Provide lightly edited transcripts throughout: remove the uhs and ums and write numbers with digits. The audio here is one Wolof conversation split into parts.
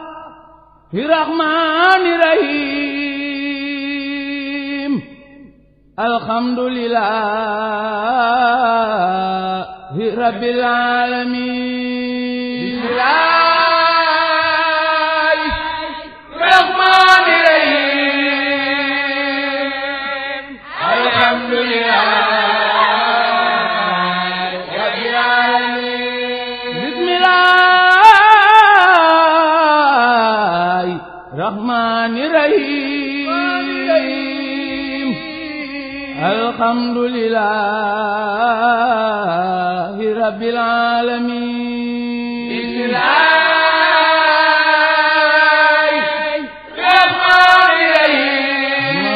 bismillahi rahmani rahim alhamdulillahi rabbil alamin bismillahi rahmani rahim alhamdulillahi rahmani rahim alhamdulillahi rabbil alamin bismillahi rahmani rahim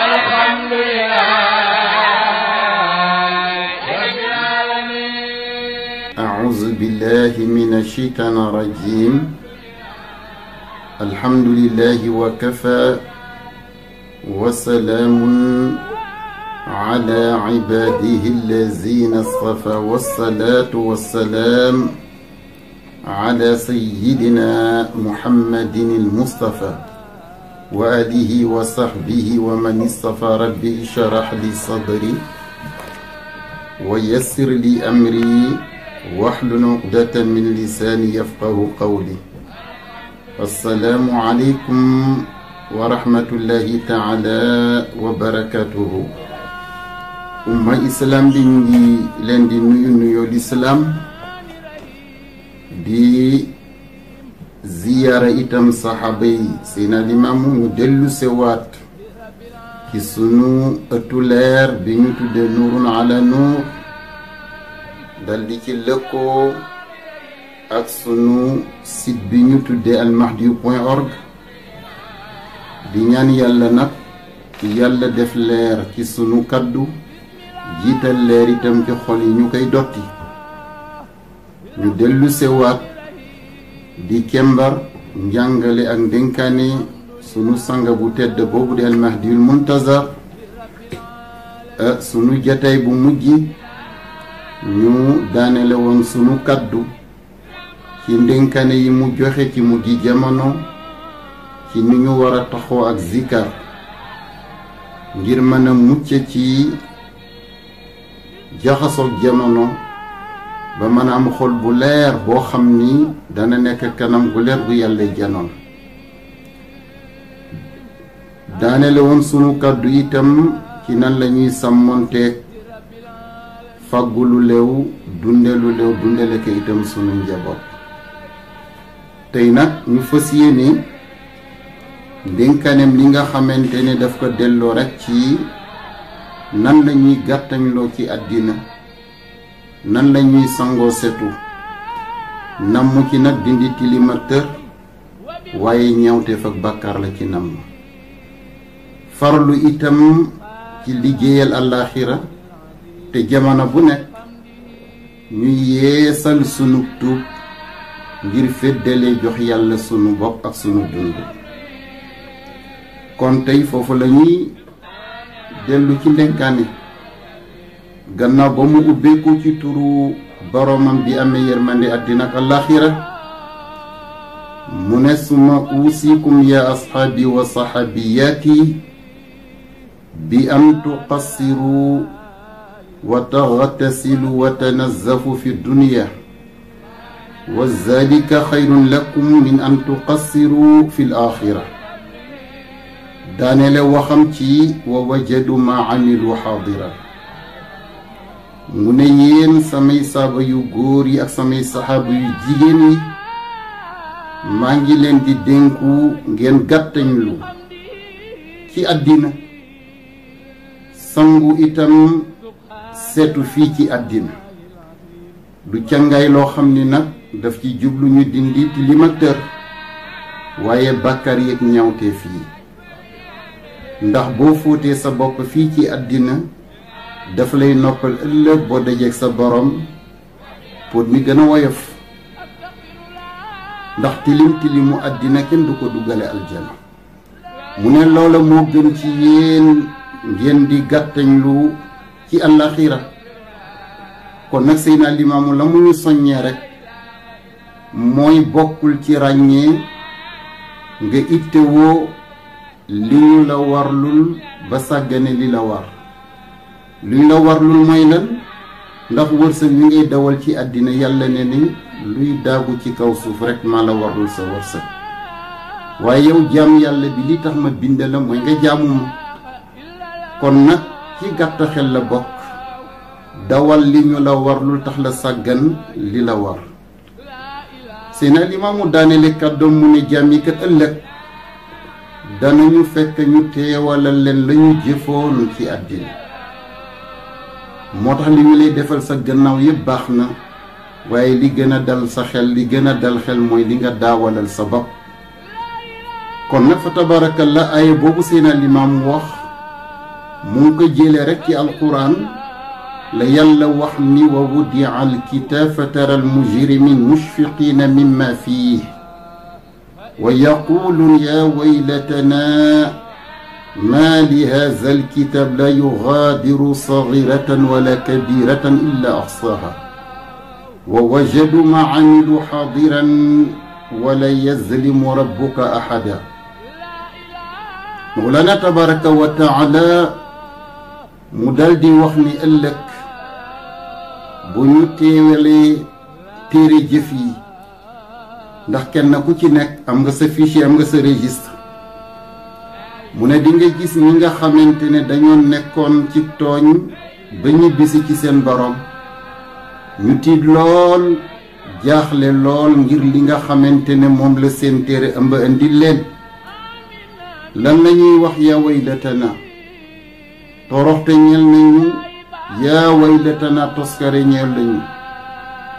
alhamdulillahi rabbil alamin a'udhu billahi minash shaitanir rajim الحمد لله وكفى وسلام على عباده الذين اصطفى والصلاة والسلام على سيدنا محمد المصطفى وآله وصحبه ومن اصطفى. ربي اشرح لي صدري ويسر لي أمري واحلل عقدة من لساني يفقه قولي. السلام عليكم ورحمة الله تعالى وبركاته. umma islam bi ñu ngi leen di nuyu l'islam di ziyaara itam saxaaba yi Seydina Limaamu ñu dellu sewaat ci sunu ëttu leer bi ñu tuddee nuurun ala nuur dal di ci lëkkoo ak sunu site bi ñu tuddee almahdiyu.org di ñaan yàlla nag yàlla def leer ci sunu kaddu jiital leer itam ci xol yi ñu koy dotti ñu dellu sewaat di kembar njàngale ak ndénkaane sunu sanga bu tedd boobu di almahdiyul muntazar sunu jataay bu mujj ñu daanele woon sunu kaddu ci ndénkaane yi mu joxe ci mujj jamono ci ni ñu war a taxoo ak zikar ngir mën a mucc ci jaxasoog jamono ba mën a am xol bu leer boo xam ni dana nekk kanam gu leer gu yàlla janoon. daanele woon sunu kàddu itam ci nan la ñuy sàmmonteeg fàggu lu lew dunde lu lew dundele ko itam sunu njaboot. tey nag ñu fas yéene ndénkaneem li nga xamante ne daf ko delloo rekk ci nan la ñuy gàttañloo ci àddina nan la ñuy sangoo setu namm ci nag dindi tilima tër waaye ñawteef ak bàkkaar la ci namm farlu itam ci liggéeyal àllaaxira te jamono bu nekk ñuy yeesal sunu tuub ngir féddale jox yàlla sunu bopp ak sunu dund. kon tey foofu la ñuy dellu ci ndénkaane gannaaw ba mu ubbeeku ci turu boromam bi amee yërmande àddina ak àllaaxira mu ne suma uusikum ya asxaabi wa saxaabiyaati bi an tuqassiru wa taxtasilu wa tanazzafu fi dunya wa zalika xayrun lakum min an tuqassiru fi l-aaxira. daanele waxam ci wa wajadu ma amilu xaadira mu ne yéen samay saaba yu góor yi ak samay saxaaba yu jigéen yi maa ngi leen di dénku ngeen gàttañlu ci àddina sangu itam seetu fii ci àddina du cangaay loo xam ni nag daf ci jublu ñu dindi tilim ak tër waaye bàkkaar yeeg ñawtee fii ndax boo fóotee sa bopp fii ci àddina daf lay noppal ëllëg boo dajeeg sa borom pour mi gën a woyof ndax tilim tilimu àddina kenn du ko duggale aljana mu ne loola moo gën ci yéen ngeen di gàttañlu ci àllaxira kon nag Seydina Limaamu la mu ñu soññee rek mooy bokkul ci ràññee nga ittewoo li ñu la warlul ba sàggane li la war li ñu la warlul mooy lan ndax wërsëg wi ngay dawal ci àddina yàlla ne ni luy daagu ci kaw suuf rek maa la warlul sa wërsëg waaye yow jaam yàlla bi li tax ma bind la mooy nga jaamu ma kon nag ci gàtt xel la bokk dawal li ñu la warlul tax la sàggan li la war Seydina Limaamu daanele kàddoom mu ne jaam yi kat ëllëg danañu fekk ñu teewalal leen lañu jëfoon ci àddina moo tax li ñu lay defal sa gannaaw yëpp baax na waaye li gën a dal sa xel li gën a dal xel mooy li nga daawalal sa bopp kon nag fa tabarakallah aaya boobu Seydina Limaamu wax mu ngi ko jëlee rek ci alquran la yàlla wax ni wa wudia alkitaab fa tara almujrimin mushfiqina mimma fiih wa yaquluun ya waylatana ma li haza alkitab la yugaadiru sagiratan wala kabiratan illa ahsaha wa wajadu ma amilu xaadiran wala yazlimu rabbuka ahada Mawlana tabaraka wa taala mu daldi wax ni ëllëg bu ñu teewalee téere jëf yi ndax kenn ku ci nekk am nga sa fichier am nga sa registre mu ne di nga gis ñi nga xamante ne dañoo nekkoon ci tooñ ba ñibbisi ci seen borom ñu tiit lool jaaxle lool ngir li nga xamante ne moom la seen téere ëmb indi leen lan lañuy wax yaa waylatana toroxte ñeel nañu yaa waylatana toskare ñeel nañu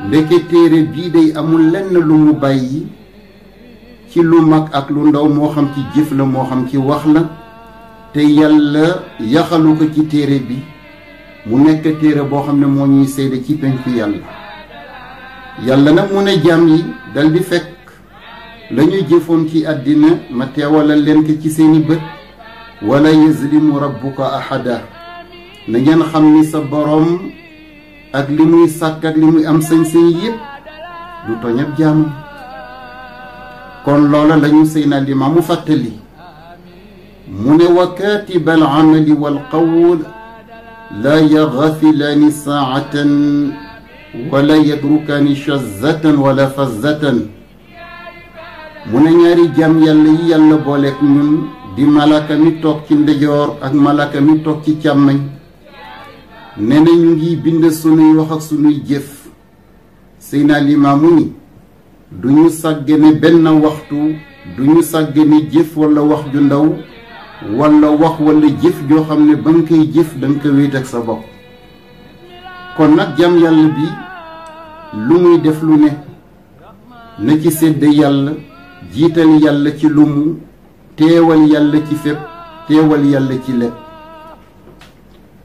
ndeke téere bii day amul lenn lu mu bàyyi ci lu mag ak lu ndaw moo xam ci jëf la moo xam ci wax la te yàlla yaxalu ko ci téere bi mu nekk téere boo xam ne moo ñuy seede ci penku yàlla nag mu ne jaam yi dal di fekk la ñu jëfoon ci àddina ma teewalal leen ko ci seeni bët wala yazlimu rabbuka ahada na ngeen xam ni sa boroom ak li muy sàkk ak li muy am sañ-sañ yépp du tooñ ab jaamam kon loola lañu Seydina Limaamu fàttali mu ne wa kaatiba al amali wal qawl la yaghfilaani saa'atan wala yatrukaani shazzatan wala fazzatan mu ne ñaari jaam yàlla yi yàlla booleek ñun di malaka mi toog ci ndejoor ak malaka mi toog ci càmmañ nee na ñu ngi bind sunuy wax ak sunuy jëf Seydina Limaamu ni du ñu sàggane benn waxtu du ñu sàggane jëf wala wax ju ndaw wala wax wala jëf joo xam ne ba nga koy jëf da nga ko wéet ak sa bopp kon nag jaam yàlla bi lu muy def lu ne na ci sédd yàlla jiital yàlla ci lu mu teewal yàlla ci fépp teewal yàlla ci lépp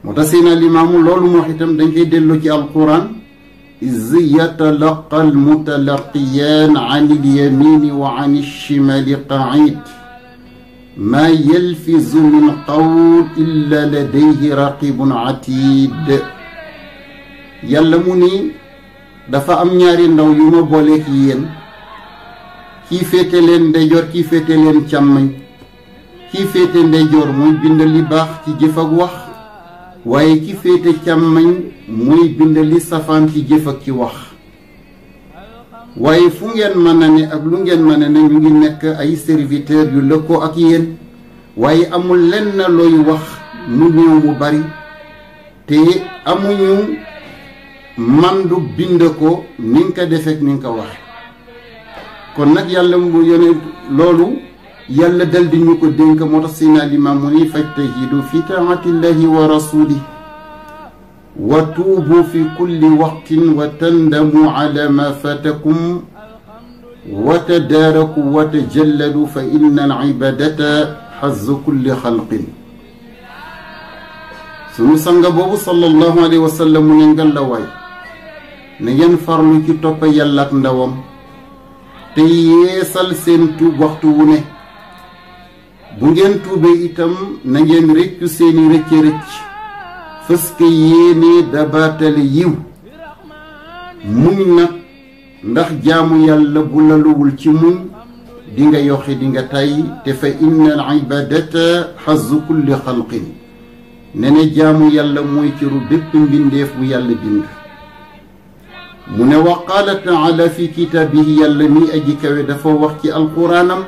moo tax Seydina Limaamu loolu moo itam dañ koy delloo ci alquran iz yatalaqa almutalaqiyaan an ilyamini wa an alshimali qaid maa yalfizu min qawl illa ladayhi raqibun atid yàlla mu ni dafa am ñaari ndaw yu ma booleek yéen kii féete leen ndeyjoor kii féete leen càmmañ kii féete ndeyjoor mooy bind li baax ci jëf ak wax waaye ki féete càmmañ mooy bind li safaan ci jëf ak ci wax waaye fu ngeen mën a ne ak lu ngeen mën a ne ñu ngi nekk ay serviteur yu lëkkoo ak yéen waaye amul lenn looy wax mu néew mu bari te amuñu mandu bind ko ni nga ko defeek ni nga ko wax kon nag yàlla mu yone loolu yàlla dal di ñu ko dénk moo tax Seydina Limaamu ni fajtahidu fi taatillahi wa rasuli wa tuubu fi kulli waqtin wa tandamu ala ma fatakum wa tadaaraku wa tajalladu fa inna al ibadata xazzu kulli xalqin sunu sanga boobu sallallahu alayhi wa sallam mu ne ngalawaay na ngeen farlu ci topp yàlla ak ndawam te yeesal seen tuub waxtu wu ne bu ngeen tuubee itam na ngeen rëccu seeni rëcc-rëcc fës ke yéene dabaatale yiw muñ nag ndax jaamu yàlla bu laluwul ci muñ di nga yoxi di nga tay te fa inna al ibadata xazu kulli xalqin ne ne jaamu yàlla mooy cëru bépp mbindeef bu yàlla bind mu ne wa qaala taala fi kitaabihi yàlla mi aji kawe dafa wax ci alquraanam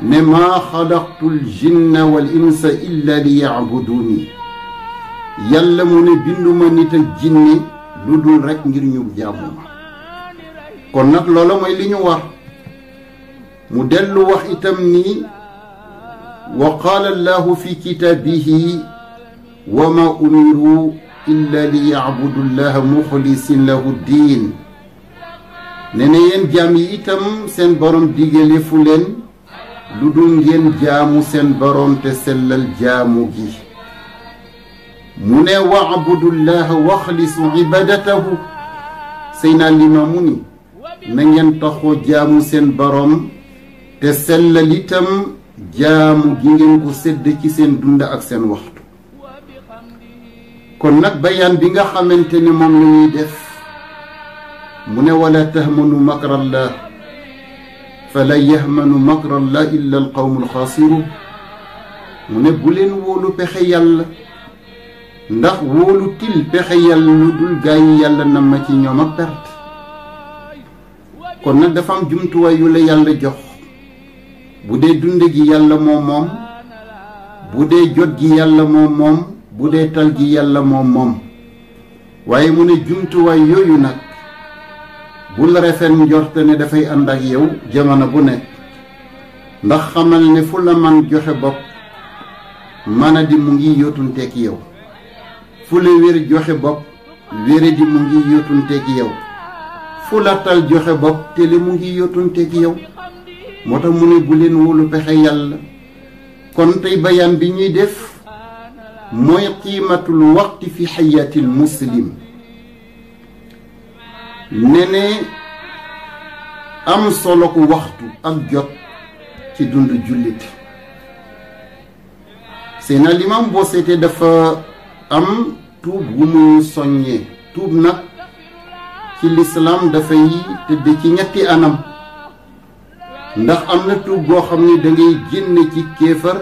ne maa xalaqtu ljinna wal insa illa li yacbuduuni yàlla mu ne binduma nit ak jinne lu dul rekk ngir ñu jaamu ma kon nag loola mooy li ñu war mu dellu wax itam ni wa qaala allahu fi kitaabihi wa ma umiru illa li yacbudu llaha muxlisin lahu diin ne ne yéen jaam yi itam seen borom digale fu leen lu dul ngeen jaamu seen borom te sellal jaamu gi mu ne wa'budullaha waxlisu ibadatahu Seydina Limaamu ni na ngeen taxoo jaamu seen borom te sellal itam jaamu gi ngeen ko sédd ci seen dund ak seen waxtu kon nag bayaan bi nga xamante ni moom la ñuy def mu ne wala tahmanu makrallah fala yahmanu makrallah illa alqawmu alxaasirun mu ne bu leen wóolu pexe yàlla ndax wóolu til pexe yàlla lu dul gaañu yàlla na ma ci ñoom ak perte kon nag dafa am jumtuwaay yu la yàlla jox bu dee dund gi yàlla moom moom bu dee jot gi yàlla moom moom bu dee tal gi yàlla moom moom waaye mu ne jumtuwaay yooyu nag bul rafet njort ne dafay ànd ak yow jamono bu nekk ndax xamal ne fu la man joxe bopp mana di mu ngi yootunteek yow fu la wér joxe bopp wére di mu ngi yootunteek yow fu la tal joxe bopp te li mu ngi yootunteek yow moo tax mu ne bu leen wóolu pexe yàlla kon tey bayaan bi ñuy def mooy qiimatul waqti fi xayatil muslim ne ne am solo ko waxtu ak jot ci dund jullit Seydina Limaam boo seetee dafa am tuub wu muy soññee tuub nag ci lislaam dafay tëdd ci ñetti anam ndax am na tuub goo xam ni da ngay génne ci kéefar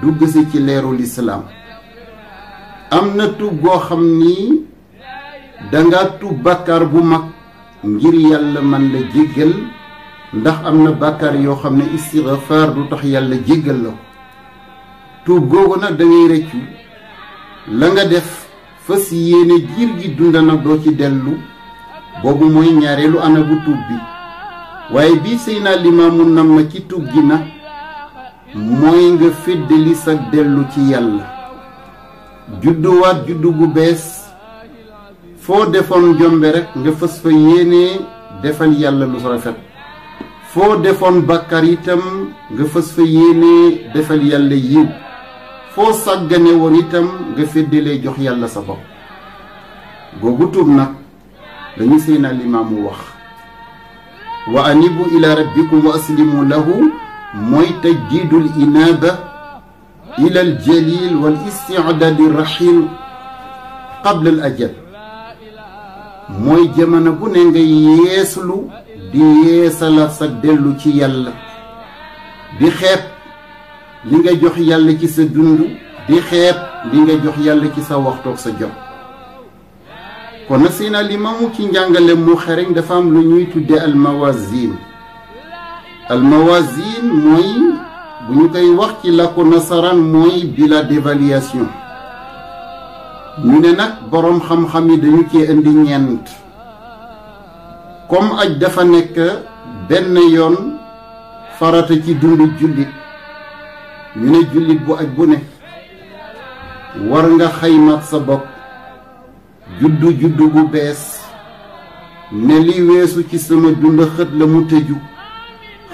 dugg si ci leeru lislaam am na tuub goo xam ni danga tuub bàkkaar bu mag ngir yàlla man la jéggal ndax am na bàkkaar yoo xam ne istigfaar du tax yàlla jéggal la ko tuub googu nag da ngay rëccu la nga def fas yéene giir gi dunda nag doo ci dellu boobu mooy ñaareelu ana bu tuub bi waaye bii Seydina Limaamu nam ma ci tuub gi nag mooy nga féddali sa dellu ci yàlla judduwaat juddu gu bees foo defoon jombe rek nga fas fa yéene defal yàlla lu rafet foo defoon bàkkar itam nga fas fa yéene defal yàlla yiw foo sàggane woon itam nga féddalee jox yàlla sa bopp googu tuub nag dañu Seydina Limaamu wax wa anibu ila rabbikum wa aslimu lahu mooy tajdiidul inaaba ila al jalil wal istidaadi rahil qabla al ajal mooy jamono bu ne nga yeeslu di yeesala sa dellu ci yàlla di xeeb li nga jox yàlla ci sa dund di xeeb li nga jox yàlla ci sa waxtoog sa jot kon nag Seydina Limaamu ci njàngale mu xereñ dafa am lu ñuy tudde almawazin mooy bu ñu koy wax ci làkku nasaraan mooy bila d'évaluation ñu ne nag boroom xam-xam yi dañu cee indi ñeent comme aj dafa nekk benn yoon farata ci dundu jullit ñu ne jullit bu aj bu ne war nga xaymaat sa bopp juddu bu bees ne li weesu ci sama dund xët la mu tëju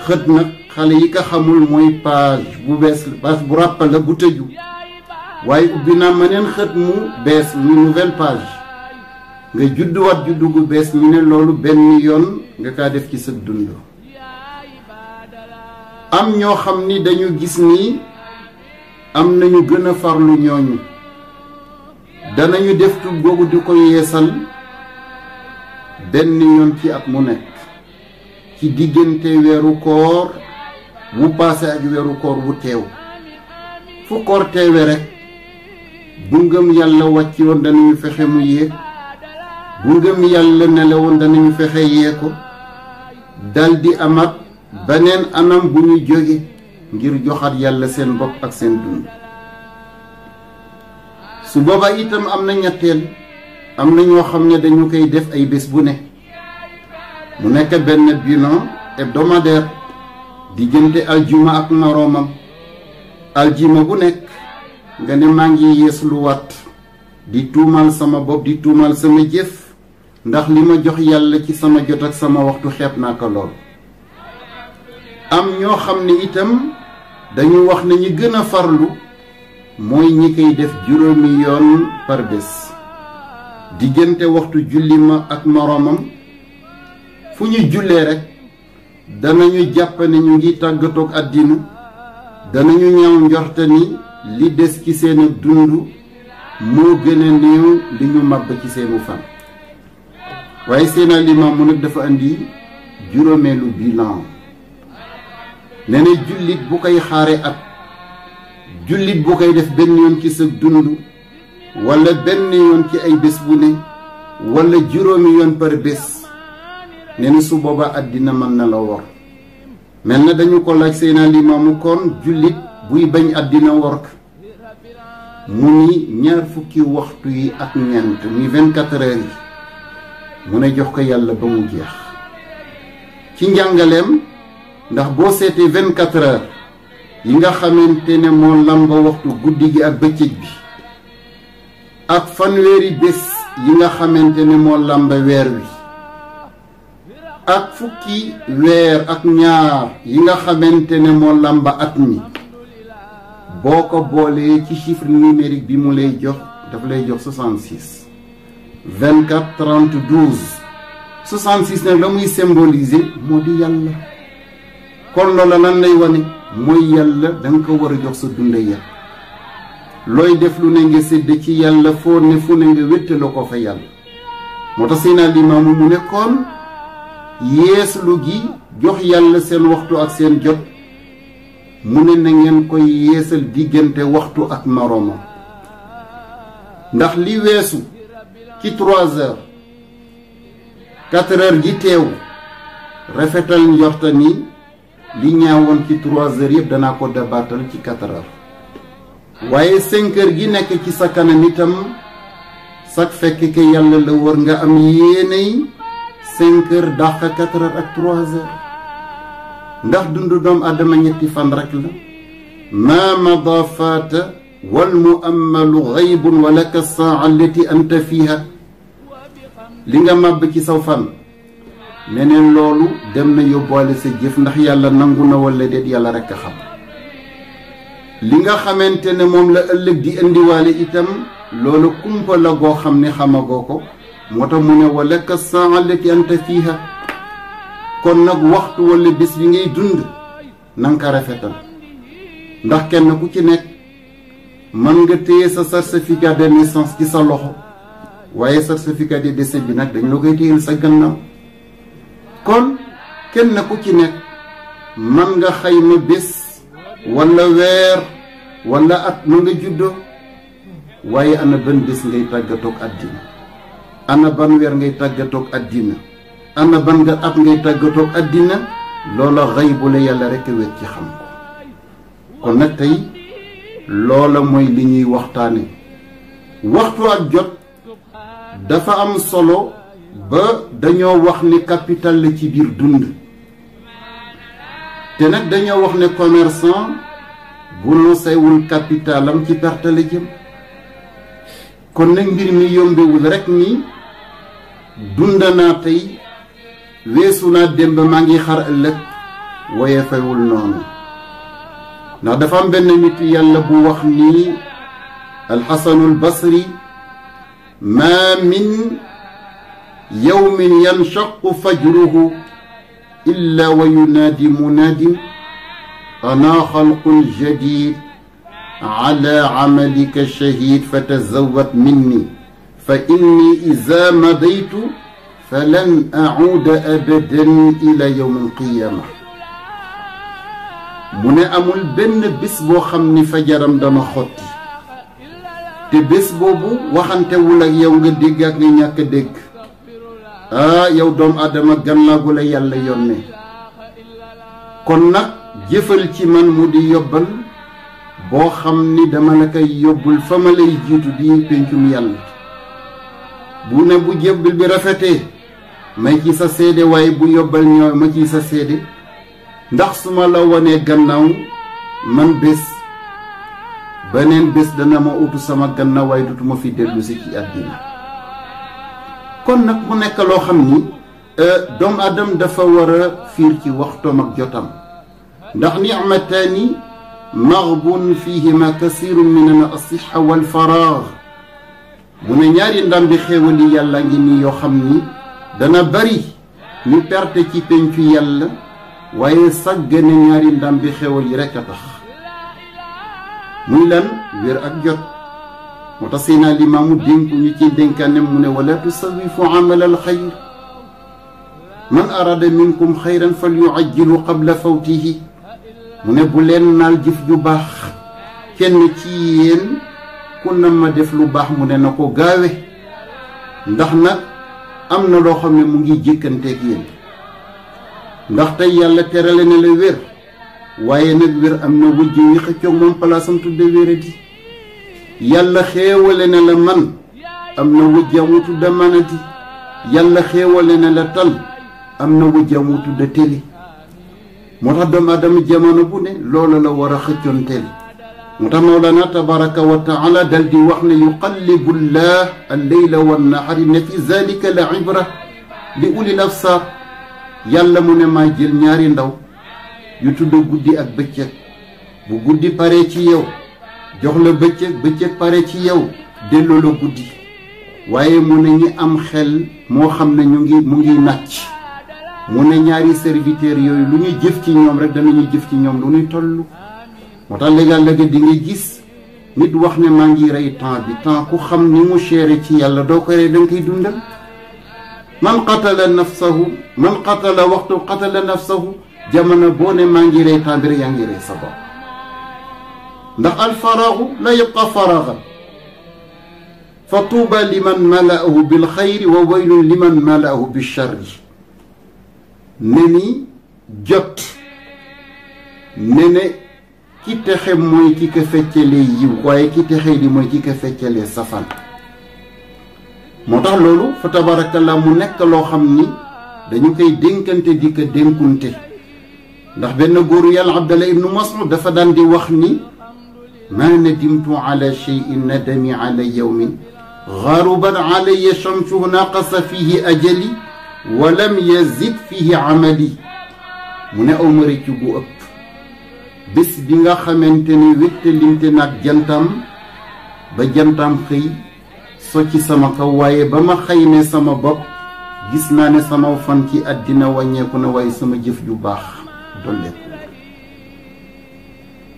xët nag xale yi ko xamul mooy page bu bees page bu ràppa la bu tëju waaye ubbi naa meneen xët mu bees muy nouvelle page nga judduwaat juddu gu bees ñu ne loolu benn yoon nga kaa def ci sa dund am ñoo xam ni dañu gis ni am nañu gën a farlu ñooñu danañu def tuub googu di ko yeesal benn yoon ci at mu nekk ci diggante weeru koor wu paase ak weeru koor wu teew fu koor teewe rek bu ngëm yàlla wàcc woon danañu fexe mu yéeg bu ngëm yàlla nelawoon danañu fexe yee ko daldi amat beneen anam bu ñu jóge ngir joxaat yàlla seen bopp ak seen dund su boobaa itam am na ñetteel am na ñoo xam ne dañu koy def ay bés bu ne mu nekk benn bilan hebdomadaire diggante aljuma ak moroomam aljuma bu nekk nga ne maa ngi yees lu wat di tuumal sama bopp di tuumal sama jëf ndax li ma jox yàlla ci sama jot ak sama waxtu xeeb naa ko lool am ñoo xam ne itam dañu wax ne ñi gën a farlu mooy ñi koy def juróomi yoon par bés diggante waxtu julli ma ak moroomam fu ñu jullee rek danañu jàpp ne ñu ngi tàggatoog àddina danañu ñaaw njorte ni li des ci seen dund moo gën a néew li ñu màbb ci seenu fan waaye seen alimaam mu nag dafa andi juróomeelu bilan nee na jullit bu koy xaare at jullit bu koy def benn yoon ci sa dund wala benn yoon ci ay bés bu ne wala juróomi yoon par bés nee na su booba àddina mën na la wor mel na dañu ko laaj seen alimaamu kon jullit buy bañ àddina wor ka mu ni ñaar fukki waxtu yi ak ñeent muy 24 heures yi mu ne jox ko yàlla ba mu jeex ci njàngaleem ndax boo seetee 24 heures yi nga xamante ne moo lamba waxtu guddi gi ak bëccëg bi ak fanweeri bés yi nga xamante ne moo lamba weer wi ak fukki weer ak ñaar yi nga xamante ne moo lamba at mi boo ko boolee ci chiffre numérique bi mu lay jox daf lay jox 66 24 30 12 66 nag la muy symboliser moo di yàlla kon loola lan lay wane mooy yàlla da nga ko war a jox sa dund yàlla looy def lu ne nga sédd ci yàlla foo ne fu ne nga wéttaloo ko fa yàlla moo tax seen alimaamu mu ne kon yeeslu gi jox yàlla seen waxtu ak seen jot mu ne na ngeen koy yeesal diggante waxtu ak moroomam ndax li weesu ci 3 heures 4 heures gi teew rafetal njorta ni li ñaawoon ci 3 heures yëpp danaa ko dabaatal ci 4 heures waaye 5 heures gi nekk ci sa kanam itam sak fekk ke yàlla la war nga am yéeney 5 heures dàq 4 heures ak 3 heures ndax dundu doomu adama ñetti fan rek la ma mada faata wal muammalu ghaybun wa laka saa allati anta fiha li nga màbb ci saw fan neneen loolu dem na yóbbuwaale sa jëf ndax yàlla nangu na wala déet yàlla rek a xam li nga xamante ne moom la ëllëg di indiwaale itam loolu kumpa la goo xam ne xamagoo ko moo tax mu ne wa laka saa allati anta fiha kon nag waxtu wala bés bi ngay dund na nga ko rafetal ndax kenn ku ci nekk mën nga téye sa certificat de naissance ci sa loxo waaye certificat de décès bi nag dañ la koy téyel sa gannaaw kon kenn ku ci nekk mën nga xayma bés wala weer wala at ma nga juddoo waaye ana ban bés ngay tàggatoog àddina ana ban weer ngay tàggatoog àddina ana ban nga at ngay tàggatoog àddina loola xëy bu la yàlla rekk wet ci xam ko kon nag tey loola mooy li ñuy waxtaane waxtu ak jot dafa am solo ba dañoo wax ne capital la ci biir dund te nag dañoo wax ne commerçant bu noo saywul capitalam ci perte la jëm kon nag mbir mi yombewul rekk ni dund naa tey weesu naa démb maa ngi xar ëllëg waaye fayul noonu ndax dafa am benn nit yàlla bu wax ni alxasanul basri ma min yawmin yanshaqu fajruhu illa wa yunaadi munaadin ana xalqun jadid ala amalika shahid fatazawad minni fa inni iza madaytu falan auuda abadan ila yawm alqiyaama mu ne amul benn bés boo xam ni fajaram dama xotti te bés boobu waxantewul ak yow nga dégg ak nga ñàkk dégg yow doomu aadama gannaagu la yàlla yónnee kon nag jëfal ci man mu di yóbbal boo xam ni dama la koy yóbbul fa ma lay jiitu di péncum yàlla bu ne bu jébbal bi rafetee may ci sa seede waaye bu yóbbal ñëw ma ci sa seede ndax su ma la wonee gannaaw man bés beneen bés dana ma utu sama gannaaw waaye dutuma fi dellu si ci àddina kon nag mu nekk loo xam ni doomu aadama dafa war a fiir ci waxtoom ak jotam ndax nicmataani maghbun fihima kasirun min as-sihha wal faragh mu ne ñaari ndam bi xéewali yàlla ngi nii yoo xam ni dana bari ñu perte ci pencu yàlla waaye sàggane ñaari ndam bi xéewal yi rekk a tax muy lan wér ak jot moo tax Seydina Limaamu dénku ñu ci dénkaane mu ne wala tusawifu amal al xayr man arada minkum xayran fal yuajjilu qabla fawtihi mu ne bu leen naal jëf ju baax kenn ci yéen ku na ma def lu baax mu ne na ko gaawe ndax nag am na loo xam ne mu ngi jëkkanteeg yéen ndax tey yàlla terale na la wér waaye nag wér am na wujj wi xëccoog moom palaasam tudde wéradi yàlla xéewale na la man am na wujjam wu tudde manati yàlla xéewale na la tal am na wujjam wu tudde teli moo tax doomu aadama jamono bu ne loolu la war a xëccoon teli moo tax Mawlana tabaraka wa taala dal di wax ne yuqallibu llah alleyla wannahari ne fi zalika la ibra li ulil absar yàlla mu ne maa jël ñaari ndaw yu tudd guddi ak bëccëg bu guddi pare ci yow jox la bëccëg bëccëg pare ci yow delloo la guddi waaye mu ne ñi am xel moo xam ne mu ngi nàcc mu ne ñaari serviteurs yooyu lu ñuy jëf ci ñoom rek danañu jëf ci ñoom lu ñuy toll moo tax léegi di nga gis nit wax ne maa ngi rey temps bi temps ku xam ni mu chéré ci yàlla doo ko rey da nga koy dundal man qatala waxtu qatala nafsahu jamono boo ne maa ngi rey temps bi rek yaa ngi rey sa bopp ndax alfaraagu la yabqa faraagan fa tuuba liman malaahu bil xayri wa waylun liman malaahu bi charri ne ni jot ne ne ki texe mooy ki ko feccalee yiw waaye ki texe di mooy ki ko feccalee safaan moo tax loolu fa tabarakallah mu nekk loo xam ni dañu koy dénkante di ko dénkunte ndax benn góoru yàlla Abdallah ibnu Mas'ud dafa daan di wax ni ma nadimtu ala cheyin nadami ala yawmin garuban alaya chamsuhu naqasa fihi ajali wa lam yazid fihi amali mu ne awma rëccu bu ëpp bés bi nga xamante ni wéttalimte nag jantam ba jantam xëy socci sama kaw waaye ba ma xaymee sama bopp gis naa ne sama fan ci àddina wàññeeku na waaye sama jëf ju baax dolleeku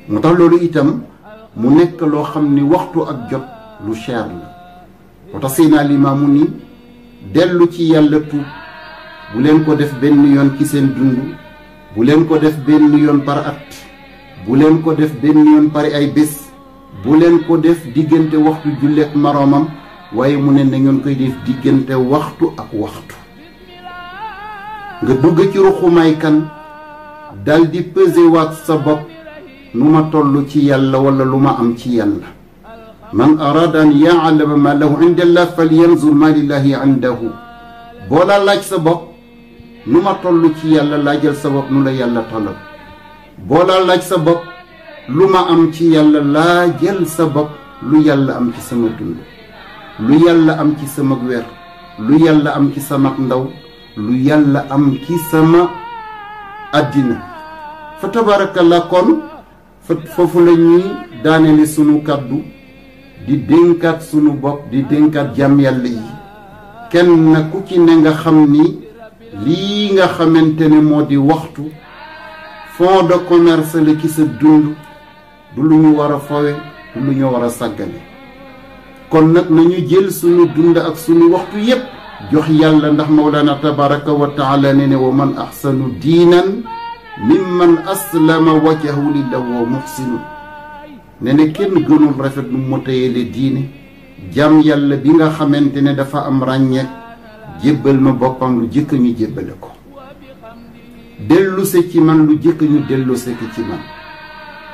moo tax loolu itam mu nekk loo xam ni waxtu ak jot lu cher la moo tax Seydina Limaamu ni dellu ci yàlla tuub bu leen ko def benn yoon ci seen dund bu leen ko def benn yoon par at bu leen ko def benn yoon par ay bés bu leen ko def diggante waxtu julleek moroomam waaye mu ne na ngeen koy def diggante waxtu ak waxtu nga dugg ci ruxumaay kan dal di peser waat sa bopp nu ma toll ci yàlla wala lu ma am ci yàlla man arada an ya'lama ma lahu inda allah falyanzur ma lillahi indahu boo laa laaj sa bopp nu ma toll ci yàlla laajal sa bopp nu la yàlla tollal boo laa laaj sa bopp lu ma am ci yàlla laajal sa bopp lu yàlla am ci sama dund lu yàlla am ci sama wér lu yàlla am ci sama ndaw lu yàlla am ci sama àddina fa tabarakallah kon foofu la ñuy daanele sunu kàddu di dénkaat sunu bopp di dénkaat jàmm yàlla yi kenn ku ci ne nga xam ni lii nga xamante ne moo di waxtu fond de commerce la ci sa dund du lu ñu war a fowe du lu ñu war a sàggane kon nag nañu jël sunu dund ak sunu waxtu yépp jox yàlla ndax mawlana tabaraka wa taala ne ne wa man ahsanu diinan mimman aslama wajhahu lillahi wa muhsinu ne ne kenn gënul rafet nu mu tayele diine jam yàlla bi nga xamante ne dafa am ràññeek jébbal ma boppam lu jëkk ñu jébbale ko delluse ci man lu jëkk ñu delluse ki ci man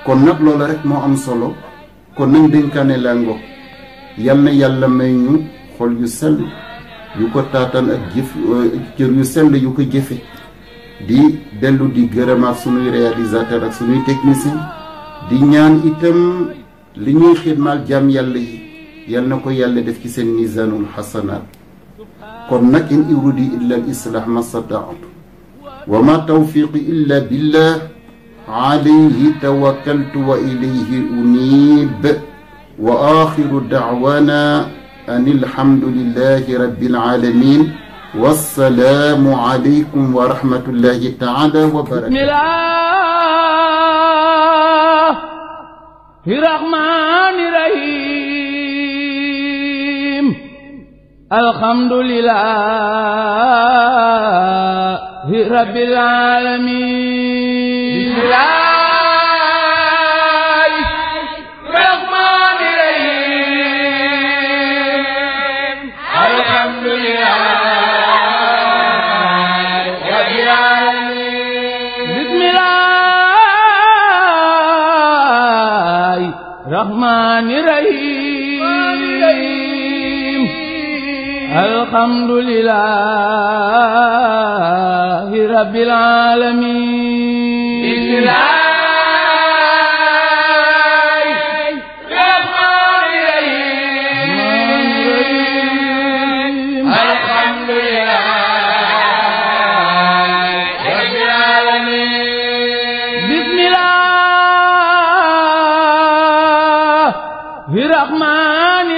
kon nag loolu rek moo am solo kon nañ dénkaane la ngoog yal na yàlla may ñu xol yu sell yu ko taataan ak jëf cër yu sell yu ko jëfe di dellu di gërëmaat sunuy réalisateur ak sunuy technicien di ñaan itam li ñuy xidmaal jaam yàlla yi yal na ko yàlla def ci seen misanul xasanaat kon nag in uridi illa al islah ma stataatu wa ma tawfiqi illa billah alayhi tawakkaltu wa ilayhi unib wa axiru da'wana an alhamdulillahi rabbil alamin wassalaamu alaykum wa rahmatullahi taala wa barakatuh. bismillahi rahmani rahim alhamdulillahi rabbil alamin. الرحمن الرحيم الحمد لله رب العالمين. بسم الله الرحمن الرحيم الحمد لله رب العالمين. بسم الله الرحمن